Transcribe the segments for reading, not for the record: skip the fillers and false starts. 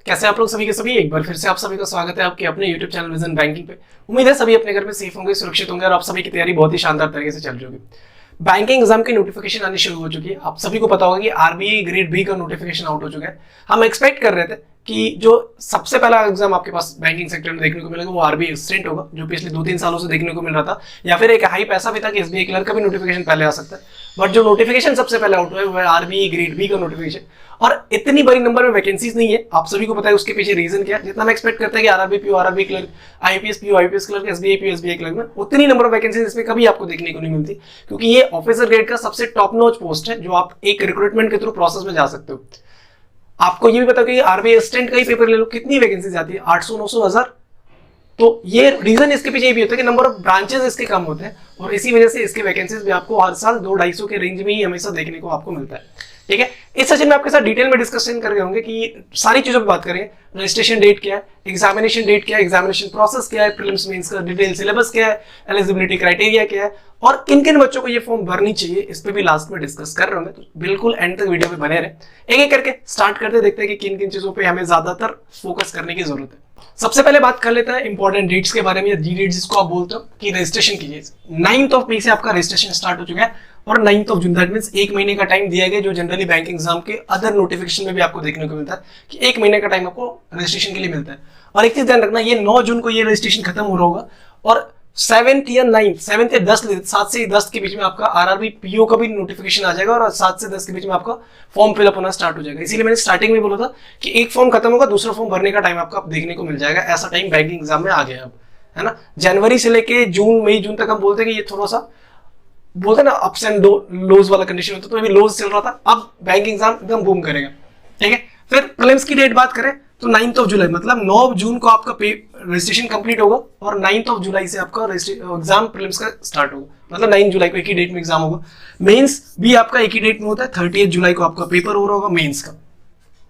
कैसे आप लोग सभी के सभी, एक बार फिर से आप सभी का स्वागत है आपके अपने YouTube चैनल विजन बैंकिंग पे। उम्मीद है सभी अपने घर में सेफ होंगे, सुरक्षित होंगे और आप सभी की तैयारी बहुत ही शानदार तरीके से चल रही होगी। बैंकिंग एग्जाम की नोटिफिकेशन आनी शुरू हो चुकी है। आप सभी को पता होगा कि आरबीआई ग्रेड बी का नोटिफिकेशन आउट हो चुका है। हम एक्सपेक्ट कर रहे थे कि जो सबसे पहला एग्जाम आपके पास बैंकिंग सेक्टर में देखने को मिलेगा वो आरबीआई असिस्टेंट होगा, जो पिछले 2-3 सालों से देखने को मिल रहा था, या फिर एक हाई पैसा भी था कि एसबीआई क्लर्क का भी नोटिफिकेशन पहले आ सकता है। बट जो नोटिफिकेशन सबसे पहले आउट हुआ है वो है आरबीआई ग्रेड बी का नोटिफिकेशन, और इतनी बड़ी नंबर में वैकेंसीज नहीं है। आप सभी को पता है उसके पीछे रीजन क्या है। जितना हम एक्सपेक्ट करते हैं कि RRB PO, RRB clerk, IPS PO, IPS clerk, SBI PO, SBI clerk में उतनी नंबर ऑफ वैकेंसीज इसमें कभी आपको देखने को नहीं मिलती, क्योंकि ये ऑफिसर ग्रेड का सबसे टॉप नॉच पोस्ट है जो आप एक रिक्रूटमेंट के थ्रू प्रोसेस में जा सकते हो। आपको ये भी पता कि आरबीआई असिस्टेंट का ही पेपर ले लो, कितनी वैकेंसीज आती है, 800, 900, 1000। तो ये रीजन इसके पीछे ये भी होता है कि नंबर ऑफ ब्रांचेस इसके कम होते हैं, और इसी वजह से इसके वैकेंसीज भी आपको हर साल 200-250 के रेंज में ही हमेशा देखने को आपको मिलता है। ठीक है, इस सेशन में आपके साथ डिटेल में डिस्कशन कर रहे होंगे कि सारी चीजों पर बात करेंगे। रजिस्ट्रेशन डेट क्या है, एग्जामिनेशन डेट क्या है, एग्जामिनेशन प्रोसेस क्या है, प्रीलिम्स मेंस का डिटेल सिलेबस क्या है, एलिजिबिलिटी क्राइटेरिया क्या है, और किन किन बच्चों को ये फॉर्म भरनी चाहिए, इस पे भी लास्ट में डिस्कस कर रहे होंगे। तो बिल्कुल एंड तक वीडियो में बने रहे। एक एक करके स्टार्ट करते देखते हैं कि किन किन चीजों पे हमें ज्यादातर फोकस करने की जरूरत है। सबसे पहले बात कर लेते हैं इंपॉर्टेंट डेट्स के बारे में, या जी डेट्स जिसको आप बोलते हो, कि रजिस्ट्रेशन कीजिए। 9 मई से आपका रजिस्ट्रेशन स्टार्ट हो चुका है, और 9 जून, दैट मींस 1 महीने का टाइम दिया गया, जो जनरली बैंकिंग एग्जाम के अदर नोटिफिकेशन में भी आपको देखने को मिलता है कि 1 महीने का टाइम आपको रजिस्ट्रेशन के लिए मिलता है। और एक चीज ध्यान रखना, ये 9 जून को ये रजिस्ट्रेशन खत्म हो रहा होगा, और 7 या 10 7 से 10 के बीच में आपका आरआरबी पीओ का भी नोटिफिकेशन आ जाएगा, और 7 से 10 के बीच में आपका फॉर्म फिलअप होना स्टार्ट हो जाएगा। इसीलिए मैंने स्टार्टिंग में बोला था कि एक फॉर्म खत्म होगा, दूसरा फॉर्म भरने का टाइम आपको देखने को मिल जाएगा। ऐसा टाइम बैंकिंग एग्जाम में आ गया अब, है ना। जनवरी से लेके मई जून तक हम बोलते हैं कि ये थोड़ा सा बोलते ना अप्स एंड लोज वाला कंडीशन होता है, तो अभी लोज चल रहा था, अब बैंकिंग एग्जाम एकदम बूम करेगा। ठीक है, फिर प्रीलिम्स की डेट बात करें तो 9 जुलाई, मतलब 9 जून को आपका रजिस्ट्रेशन कंप्लीट होगा, और 9 जुलाई से आपका एग्जाम प्रीलिम्स का स्टार्ट होगा, मतलब 9 जुलाई को एक ही डेट में एग्जाम होगा। मेंस भी आपका एक ही डेट में होता है, 30 जुलाई को आपका पेपर हो रहा होगा मेंस का।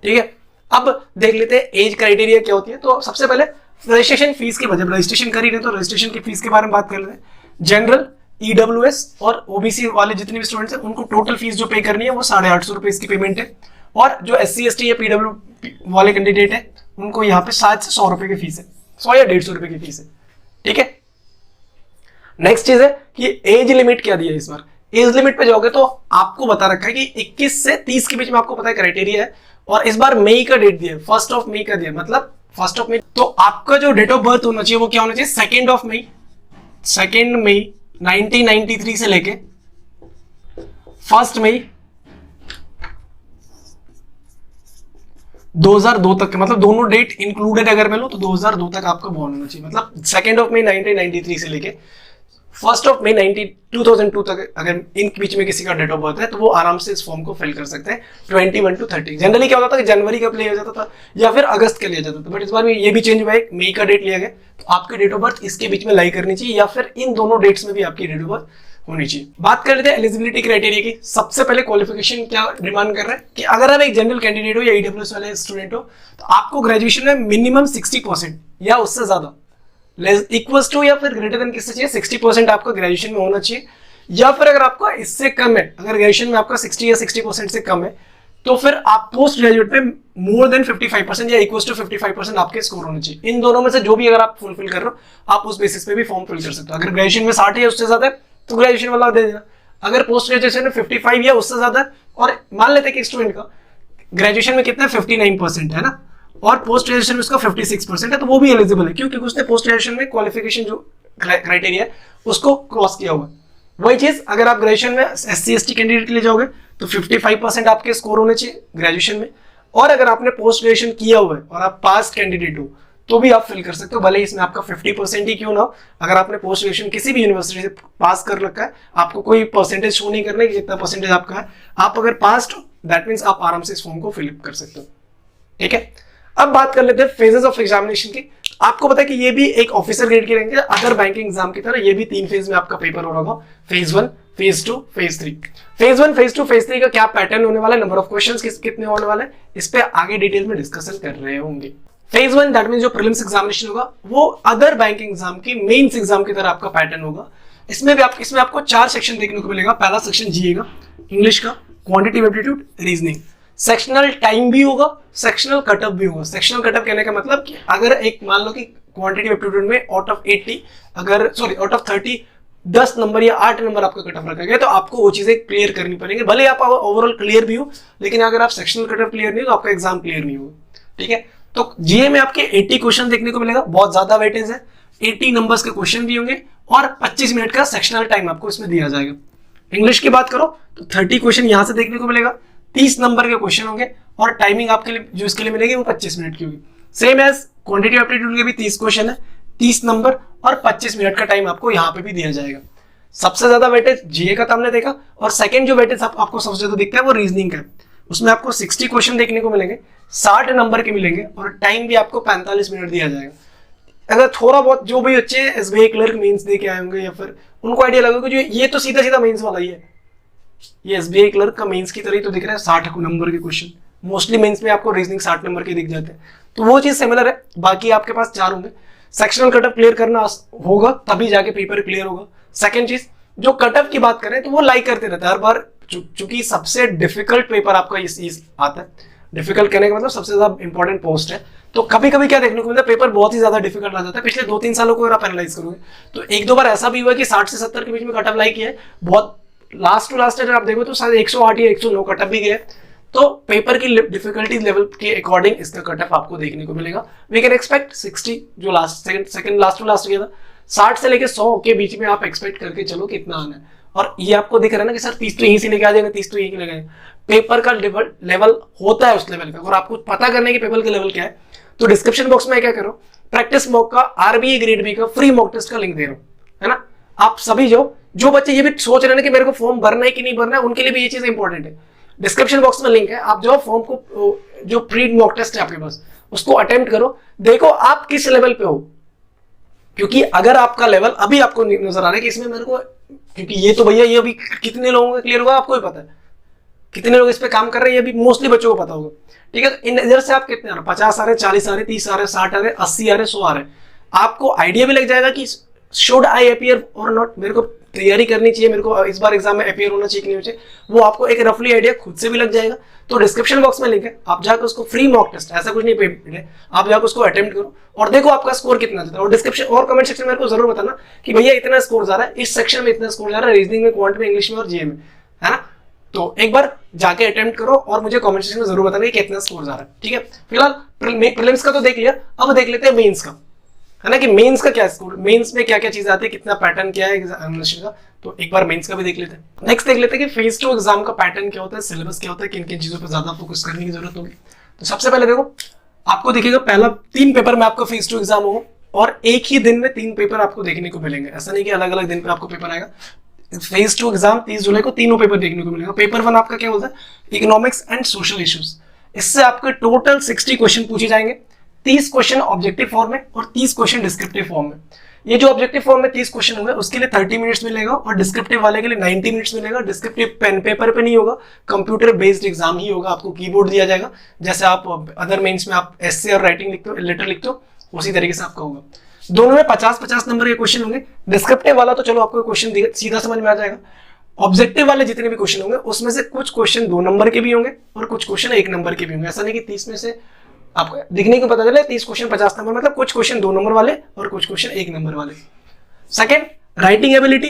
ठीक है, अब देख लेते हैं एज क्राइटेरिया क्या होती है। तो सबसे पहले रजिस्ट्रेशन फीस की वजह, रजिस्ट्रेशन कर ही रहे तो रजिस्ट्रेशन की फीस के बारे में बात कर लेते हैं। जनरल, ईडब्ल्यूएस और ओबीसी वाले जितने भी स्टूडेंट्स हैं उनको टोटल फीस जो पे करनी है वो 850 रुपए इसकी पेमेंट है, और जो SC ST या पीडब्ल्यू वाले कैंडिडेट है उनको यहाँ पे शायद से 100 रुपए की फीस है, 100 या 150 रुपए की फीस है। ठीक है, नेक्स्ट चीज है कि एज लिमिट क्या दिया है इस बार। एज लिमिट पे जाओगे तो आपको बता रखा है कि 21 से 30 के बीच में आपको पता है क्राइटेरिया है, और इस बार मई का डेट दिया है, 1 मई का दिया, मतलब 1 मई। तो आपका जो डेट ऑफ बर्थ होना चाहिए वो क्या होना चाहिए, 2 मई 1993 से लेके 1 मई 2002 तक, मतलब दोनों डेट इंक्लूडेड अगर मैं लो तो 2002 तक आपका बॉर्न होना चाहिए। मतलब 2 मई 1993 से लेके 1 मई 2002 तक अगर इन बीच में किसी का डेट ऑफ बर्थ है तो वो आराम से इस फॉर्म को फिल कर सकते हैं। 21 to 30 जनरली क्या होता था कि जनवरी का लिया जाता था या फिर अगस्त का लिया जाता था, बट इस बार में ये भी चेंज हुआ है, मई का डेट लिया गया। तो आपकी डेट ऑफ बर्थ इसके बीच में लाई करनी चाहिए, या फिर इन दोनों डेट्स में भी आपकी डेट ऑफ बर्थ होनी चाहिए। बात कर लेते हैं एलिजिबिलिटी क्राइटेरिया की। सबसे पहले क्वालिफिकेशन क्या डिमांड कर रहा है कि अगर आप एक जनरल कैंडिडेट हो या ईडब्ल्यूएस वाले स्टूडेंट हो तो आपको ग्रेजुएशन में मिनिमम 60% या उससे ज्यादा इक्वल्स टू या फिर ग्रेटर देन किससे चाहिए, 60% आपका ग्रेजुएशन में होना चाहिए। या फिर अगर आपका इससे कम है, अगर ग्रेजुएशन में आपका 60 या 60% से कम है, तो फिर आप पोस्ट ग्रेजुएट में मोर देन 55% या इक्वल्स टू 55% आपके स्कोर होने चाहिए। इन दोनों में से जो भी अगर आप फुलफिल कर रहे हो आप उस बेसिस पे भी फॉर्म फिल कर सकते हो। अगर ग्रेजुएशन में 60 या उससे ज्यादा है तो ग्रेजुएशन वाला दे देना। अगर पोस्ट ग्रेजुएशन में 55 या उससे ज्यादा है, और मान लेते हैं कि स्टूडेंट का ग्रेजुएशन में कितना 59% है ना, और पोस्ट ग्रेजुएशन में उसका 56% है, तो वो भी एलिजिबल है, क्योंकि उसने पोस्ट ग्रेजुएशन में क्वालिफिकेशन जो क्राइटेरिया है उसको क्रॉस किया हुआ है। वही चीज अगर आप ग्रेजुएशन में SC ST कैंडिडेट के लिए जाओगे तो 55% आपके स्कोर होने चाहिए ग्रेजुएशन में, और अगर आपने पोस्ट ग्रेजुएशन किया हुआ है और आप पास कैंडिडेट हो तो भी आप फिल कर सकते हो, भले ही इसमें आपका 50% ही क्यों ना हो। अगर आपने पोस्ट ग्रेजुएशन किसी भी यूनिवर्सिटी से पास कर रखा है, आपको कोई परसेंटेज शो नहीं करना है कि कितना परसेंटेज आपका है, आप अगर पास हो दैट मीन्स आप आराम से इस फॉर्म को फिलअप कर सकते हो। ठीक है, अब बात कर लेते हैं फेजेस ऑफ एग्जामिनेशन की। आपको पता है कि ये भी एक ऑफिसर ग्रेड की रहेंगे, अदर बैंकिंग एग्जाम की तरह ये भी 3 फेज में आपका पेपर हो रहा होगा, phase 1, phase 2, phase 3। Phase 1, phase 2, phase 3 का क्या पैटर्न होने वाला है, नंबर ऑफ क्वेश्चंस कितने होने वाले हैं, इस पे आगे डिटेल में डिस्कशन कर रहे होंगे। फेज 1 दैट मींस जो प्रीलिम्स एग्जामिनेशन होगा वो अदर बैंकिंग एग्जाम की मेंस एग्जाम की तरह आपका पैटर्न होगा। इसमें आपको 4 सेक्शन देखने को मिलेगा। पहला सेक्शन जीए का, इंग्लिश का, quantitative aptitude, reasoning. Sectional time भी होगा, सेक्शनल कटअप भी होगा। सेक्शनल कटअप कहने का मतलब कि अगर एक मान लो कि क्वांटिटी एप्टीट्यूड में आउट ऑफ 30 10 नंबर या 8 नंबर आपका कटअप रखा गया, तो आपको वो चीजें क्लियर करनी पड़ेंगी। भले आप ओवरऑल क्लियर भी हो, लेकिन अगर आप सेक्शनल कटअप क्लियर नहीं हो तो आपका एग्जाम क्लियर नहीं होगा। ठीक है, तो जीए में आपके 80 क्वेश्चन देखने को मिलेगा, बहुत ज्यादा वेटेज है। 80 नंबर्स के क्वेश्चन भी होंगे और 25 मिनट का सेक्शनल टाइम आपको इसमें दिया जाएगा। इंग्लिश की बात करो तो 30 क्वेश्चन यहां से देखने को मिलेगा, 30 नंबर के क्वेश्चन होंगे और टाइमिंग आपके लिए जो इसके लिए मिलेगी वो 25 मिनट की होगी। सेम एज क्वांटिटी एप्टीट्यूड के भी 30 क्वेश्चन है, 30 नंबर और 25 मिनट का टाइम आपको यहाँ पे भी दिया जाएगा। सबसे ज्यादा वेटेज जीए का तो हमने देखा, और सेकंड जो वेटेज आपको सबसे ज्यादा दिखता है वो रीजनिंग का है। उसमें आपको 60 क्वेश्चन देखने को मिलेंगे, 60 नंबर के मिलेंगे और टाइम भी आपको 45 मिनट दिया जाएगा। अगर थोड़ा बहुत जो भी बच्चे एसबीआई क्लर्क मेंस दे के आए होंगे या फिर उनको आइडिया लगेगा जो ये तो सीधा सीधा मेंस वाला ही है, ये एसबीआई क्लर्क का मेंस की तरह ही तो दिख रहा है। 60 नंबर के क्वेश्चन मोस्टली मेंस में आपको रीजनिंग 60 नंबर के दिख जाते हैं, तो वो चीज सिमिलर है। बाकी आपके पास 4 होंगे। सेक्शनल कटअप क्लियर करना होगा तभी जाके पेपर क्लियर होगा। सेकंड चीज, जो कटअप की बात करें तो वो लाइक करते रहता है हर बार, चूंकि सबसे डिफिकल्ट पेपर आपका इस आता है। डिफिकल्ट कहने का मतलब सबसे ज्यादा इंपॉर्टेंट पोस्ट है, तो कभी कभी क्या देखने को मिलता है, पेपर बहुत ही ज्यादा डिफिकल्ट आ जाता है। पिछले 2-3 सालों को अगर आप एनालाइज करोगे तो 1-2 बार ऐसा भी हुआ कि 60 से 70 के बीच में कटअप लाइक किया है। बहुत लास्ट टू लास्ट अगर आप देखो तो शायद 108 या 109 कटअप भी गया है। तो पेपर की डिफिकल्टी लेवल के अकॉर्डिंग इसका कटअप आपको देखने को मिलेगा। वी कैन एक्सपेक्ट 60 जो सेकंड लास्ट टू लास्ट गया था, 60 से लेके 100 के बीच में आप एक्सपेक्ट करके चलो कितना आना है। और ये आपको दिख रहा है ना कि सर 30 तो यहीं से लेके आ जाएंगे, 30 तो यहीं लेके आएंगे। पेपर का लेवल होता है उस लेवल का, और आपको पता करने के पेपर का लेवल क्या है तो डिस्क्रिप्शन बॉक्स में क्या करो, प्रैक्टिस मॉक का आरबीए ग्रेड बी का फ्री मॉक टेस्ट का लिंक दे रहा हूं, है ना। आप सभी जो बच्चे ये भी सोच रहे हैं कि मेरे को फॉर्म भरना है कि नहीं भरना है, उनके लिए भी ये चीज इंपॉर्टेंट है। डिस्क्रिप्शन बॉक्स में लिंक है, आप जो फॉर्म को जो प्री मॉक टेस्ट है आपके पास उसको अटेम्प्ट करो, देखो आप किस लेवल पे हो। क्योंकि अगर आपका लेवल अभी आपको नजर आ रहा है कि इसमें मेरे को, क्योंकि ये तो भैया ये अभी कितने लोगों का क्लियर होगा आपको ही पता है, कितने लोग इस पे काम कर रहे हैं ये भी मोस्टली बच्चों को पता होगा। ठीक है, तो इन इधर से आप कितने आ रहे, 50 आ रहे, 40 आ रहे, 30 आ रहे, 60 आ रहे, 80 आ रहे, 100 आ रहे, आपको आइडिया भी लग जाएगा कि शुड आई अपीयर और नॉट, मेरे को तैयारी करनी चाहिए, मेरे को इस बार एग्जाम में अपीयर होना चाहिए कि नहीं चाहिए, वो आपको एक रफली आइडिया खुद से भी लग जाएगा। तो डिस्क्रिप्शन बॉक्स में लिंक है, आप जाकर उसको फ्री मॉक टेस्ट, ऐसा कुछ नहीं पेड है, आप जाकर उसको अटेम्प्ट करो और देखो आपका स्कोर कितना जाता है। और डिस्क्रिप्शन और कमेंट सेक्शन में मेरे को जरूर बताना कि भैया इतना स्कोर जा रहा है, इस सेक्शन में इतना स्कोर जा रहा है, रीजनिंग में, क्वांट में, इंग्लिश में और जीए में, है ना। तो एक बार जाके अटेम्प्ट करो और मुझे कमेंट सेक्शन में जरूर बताना कि कितना स्कोर जा रहा है। ठीक है, फिलहाल प्रीलिम्स का तो देख लिया, अब देख लेते हैं मेंस का, है ना, कि मेंस का क्या स्कोर, मेंस में क्या क्या चीज आती है, कितना पैटर्न क्या है एग्जामिनेशन का। तो एक बार मेंस का भी देख लेते हैं। नेक्स्ट देख लेते हैं कि फेज 2 एग्जाम का पैटर्न क्या होता है, सिलेबस क्या होता है, किन किन चीजों पर ज्यादा फोकस करने की जरूरत होगी। तो सबसे पहले देखो, आपको दिखेगा पहला 3 पेपर में आपका फेज 2 एग्जाम होगा और एक ही दिन में 3 पेपर आपको देखने को मिलेंगे। ऐसा नहीं कि अलग अलग दिन पे आपको पेपर आएगा। फेज 2 एग्जाम 30 जुलाई को तीनों पेपर देखने को मिलेगा। पेपर 1 आपका क्या होता है, इकोनॉमिक्स एंड सोशल इश्यूज। इससे आपके टोटल 60 क्वेश्चन पूछे जाएंगे, 30 क्वेश्चन ऑब्जेक्टिव फॉर्म में और 30 क्वेश्चन डिस्क्रिप्टिव फॉर्म में। ये जो ऑब्जेक्टिव फॉर्म में 30 क्वेश्चन होंगे उसके लिए 30 मिनट्स मिलेगा और डिस्क्रिप्टिव वाले के लिए 90 मिनट्स मिलेगा। डिस्क्रिप्टिव पेन पेपर पे नहीं होगा, कंप्यूटर बेस्ड एग्जाम ही होगा, आपको कीबोर्ड दिया जाएगा। जैसे आप अदर मेंस में आप एस्से और राइटिंग लिखते हो, लेटर लिखते हो, उसी तरीके से आपका होगा। दोनों में 50-50 नंबर के क्वेश्चन होंगे। डिस्क्रिप्टिव वाला तो चलो आपको क्वेश्चन सीधा समझ में आ जाएगा। ऑब्जेक्टिव वाले जितने भी क्वेश्चन होंगे उसमें से कुछ क्वेश्चन 2 नंबर के भी होंगे और कुछ क्वेश्चन 1 नंबर के भी होंगे। ऐसा नहीं कि 30 में से आपको दिखने को पता चले 30 क्वेश्चन 50 नंबर, मतलब कुछ क्वेश्चन 2 नंबर वाले और कुछ क्वेश्चन 1 नंबर वाले। सेकंड, राइटिंग एबिलिटी,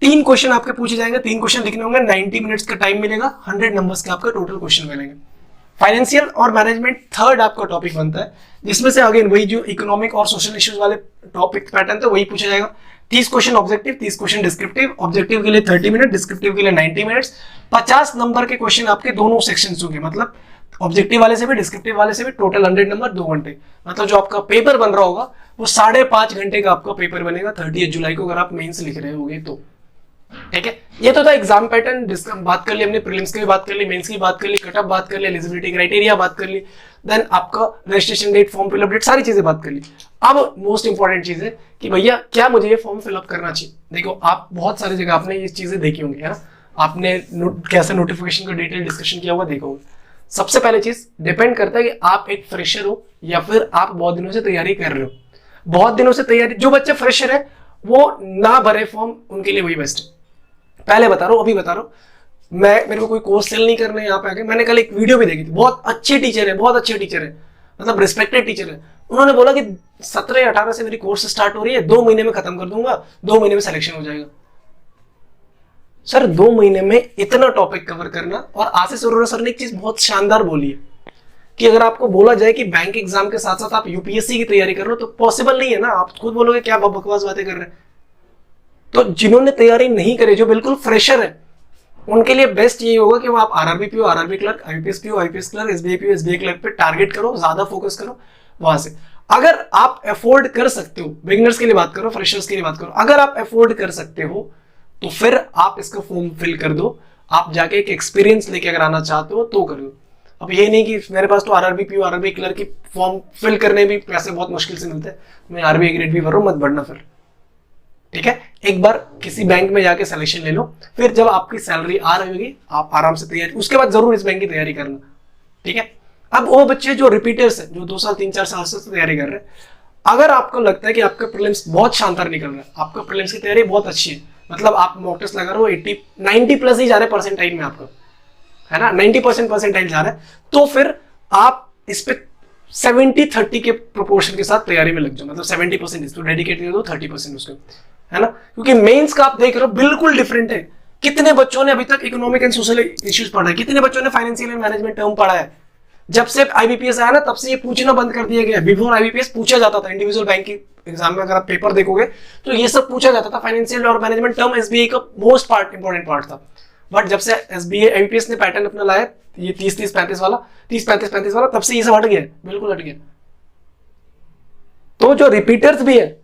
3 क्वेश्चन आपके पूछे जाएंगे, 3 क्वेश्चन लिखने होंगे, 90 मिनट्स का टाइम मिलेगा, 100 नंबर्स के आपका टोटल क्वेश्चन मिलेंगे। फाइनेंशियल और मैनेजमेंट थर्ड आपका टॉपिक बनता है, जिसमें से अगेन वही जो इकोनॉमिक और सोशल इश्यूज वाले टॉपिक पैटर्न थे वही पूछा जाएगा। 30 question objective, 30 question descriptive. Objective के लिए 30 मिनट, डिस्क्रिप्टिव के लिए 90 मिनट्स। 50 नंबर के क्वेश्चन आपके दोनों सेक्शंस होंगे, मतलब ऑब्जेक्टिव वाले से भी डिस्क्रिप्टिव वाले से भी टोटल 100 नंबर, 2 घंटे। मतलब जो आपका पेपर बन रहा होगा वो 5.5 घंटे का आपका पेपर बनेगा 30 जुलाई को, अगर आप मेंस लिख रहे होगे तो। ठीक है, ये तो था एग्जाम पैटर्न। बात कर ली हमने, प्रीलिम्स की भी बात कर ली, मेंस की बात कर ली, कटअप बात कर ली, एलिजिबिलिटी क्राइटेरिया बात कर ली, देन आपका registration date, form fill up date, सारी चीजें बात कर ली। अब मोस्ट इंपॉर्टेंट चीज है कि भैया क्या मुझे ये फॉर्म फिलअप करना चाहिए। देखो, आप बहुत सारी जगह आपने ये चीजें देखी होंगी, है ना, आपने कैसे नोटिफिकेशन का डिटेल डिस्कशन किया होगा देखा होगा। सबसे पहले चीज डिपेंड करता है कि आप एक फ्रेशर हो या फिर आप बहुत दिनों से तैयारी कर रहे हो। बहुत दिनों से तैयारी, जो बच्चे फ्रेशर है वो ना भरे फॉर्म, उनके लिए वही बेस्ट है। पहले बता रहा हूं, अभी बता रहा हूं, मेरे को कोई कोर्स सेल नहीं करना है यहाँ पे आके। मैंने कल एक वीडियो भी देखी थी, बहुत अच्छे टीचर है, बहुत अच्छे टीचर है, मतलब रिस्पेक्टेड टीचर है। उन्होंने बोला कि 17-18 से मेरी कोर्स स्टार्ट हो रही है, 2 महीने में खत्म कर दूंगा, 2 महीने में सिलेक्शन हो जाएगा। सर 2 महीने में इतना टॉपिक कवर करना। और आशीष अरोड़ा सर ने एक चीज बहुत शानदार बोली है कि अगर आपको बोला जाए कि बैंक एग्जाम के साथ साथ आप यूपीएससी की तैयारी कर रहे हो तो पॉसिबल नहीं है ना। आप खुद बोलोगे क्या बकवास बातें कर रहे हैं। तो जिन्होंने तैयारी नहीं करी, जो बिल्कुल फ्रेशर है, उनके लिए बेस्ट यही होगा कि वो आप RRB PO, RRB clerk, IPS PO, IPS clerk, SBI PO, SBI clerk पे टारगेट करो, ज्यादा फोकस करो वहां से। अगर आप अफोर्ड कर सकते हो, बिगिनर्स के लिए बात करो, फ्रेशर्स के लिए बात करो, अगर आप अफोर्ड कर सकते हो तो फिर आप इसका फॉर्म फिल कर दो। आप जाके एक एक्सपीरियंस लेके अगर आना चाहते हो तो करो। अब ये नहीं कि मेरे पास तो आरआरबी पीओ, आरआरबी क्लर्क की फॉर्म फिल करने भी पैसे बहुत मुश्किल से मिलते हैं, मैं आरबीआई ग्रेड भी भर रहा हूं, मत बढ़ना फिर। ठीक है, एक बार किसी बैंक में जाके सिलेक्शन ले लो, फिर जब आपकी सैलरी आ रही होगी आप आराम से तैयारी, उसके बाद जरूर इस बैंक की तैयारी करना। ठीक है, अब वो बच्चे जो रिपीटर्स हैं, जो 2 साल 3-4 साल से तैयारी कर रहे हैं, अगर आपको लगता है कि आपका प्रीलिम्स बहुत शानदार निकल रहा है, आपका प्रीलिम्स की तैयारी बहुत अच्छी है, मतलब आप मॉक टेस्ट लगा रहे हो 90 प्लस ही जा रहे हैं परसेंटाइल में आपका, है ना, 90% परसेंटाइल जा रहा है, तो फिर आप इस पे 70-30 के प्रोपोर्शन के साथ तैयारी में लग जाओ। मतलब 70% इसको डेडिकेट कर दो, 30% उसको, है ना, क्योंकि मेंस का आप देख रहे हो बिल्कुल डिफरेंट है। कितने बच्चों ने अभी तक इकोनॉमिक एंड सोशल इश्यूज पढ़ा है, कितने बच्चों ने फाइनेंशियल एंड मैनेजमेंट टर्म पढ़ा है। जब से आईबीपीएस आया ना तब से ये पूछना बंद कर दिया गया। बिफोर आईबीपीएस पूछा जाता था इंडिविजुअल बैंक की एग्जाम में, अगर आप पेपर देखोगे तो ये सब पूछा जाता था। फाइनेंशियल और मैनेजमेंट टर्म एसबीआई का मोस्ट पार्ट, इंपॉर्टेंट पार्ट था। बट जब से एसबीआई आईबीपीएस ने पैटर्न अपना लाया, ये 30-30-35 वाला, 30-35-35 वाला, तब से ये सब हट गया, बिल्कुल हट गया। तो जो रिपीटर्स भी है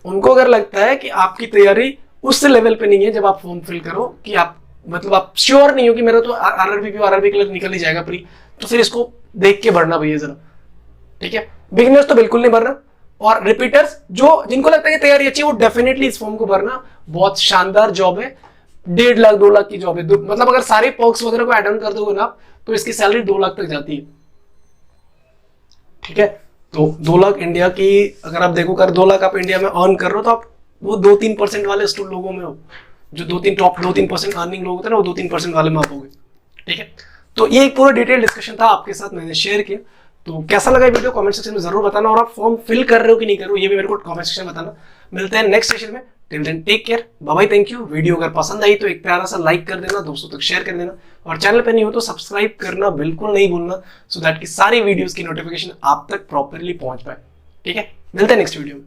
उनको अगर लगता है कि आपकी तैयारी उस लेवल पे नहीं है, जब आप फॉर्म फिल करो कि आप मतलब आप श्योर नहीं हो कि मेरा तो आरआरबी पीओ, आरआरबी क्लर्क निकल ही जाएगा प्री, तो फिर इसको देख के भरना भैया जरा। ठीक है, बिगिनर्स तो बिल्कुल नहीं भरना, और रिपीटर्स जो जिनको लगता है कि तैयारी अच्छी है वो डेफिनेटली इस फॉर्म को भरना। बहुत शानदार जॉब है, 1.5 लाख 2 लाख की जॉब है। मतलब अगर सारे पर्क्स वगैरह को एड ऑन कर दोगे ना तो इसकी सैलरी 2 लाख तक जाती है। ठीक है, तो 2 लाख इंडिया की अगर आप देखो, कर 2 लाख आप इंडिया में अर्न कर रहे हो तो आप वो 2-3% वाले लोगों में हो, जो 2-3% अर्निंग लोग होते हैं ना, वो 2-3% वाले में आप होगे। ठीक है, तो ये एक पूरा डिटेल डिस्कशन था आपके साथ, मैंने शेयर किया। तो कैसा लगा वीडियो कमेंट सेक्शन में जरूर बताना, और आप फॉर्म फिल कर रहे हो कि नहीं कर रहे हो ये भी मेरे को कमेंट सेक्शन में बताना। मिलते हैं नेक्स्ट सेशन में, till then take care, bye bye, thank you. Video अगर पसंद आई तो एक प्यारा सा लाइक कर देना, दोस्तों तक शेयर कर देना, और चैनल पे नहीं हो तो सब्सक्राइब करना बिल्कुल नहीं भूलना, सो दैट कि सारी वीडियोस की नोटिफिकेशन आप तक प्रॉपरली पहुंच पाए। ठीक है, मिलते हैं नेक्स्ट वीडियो में।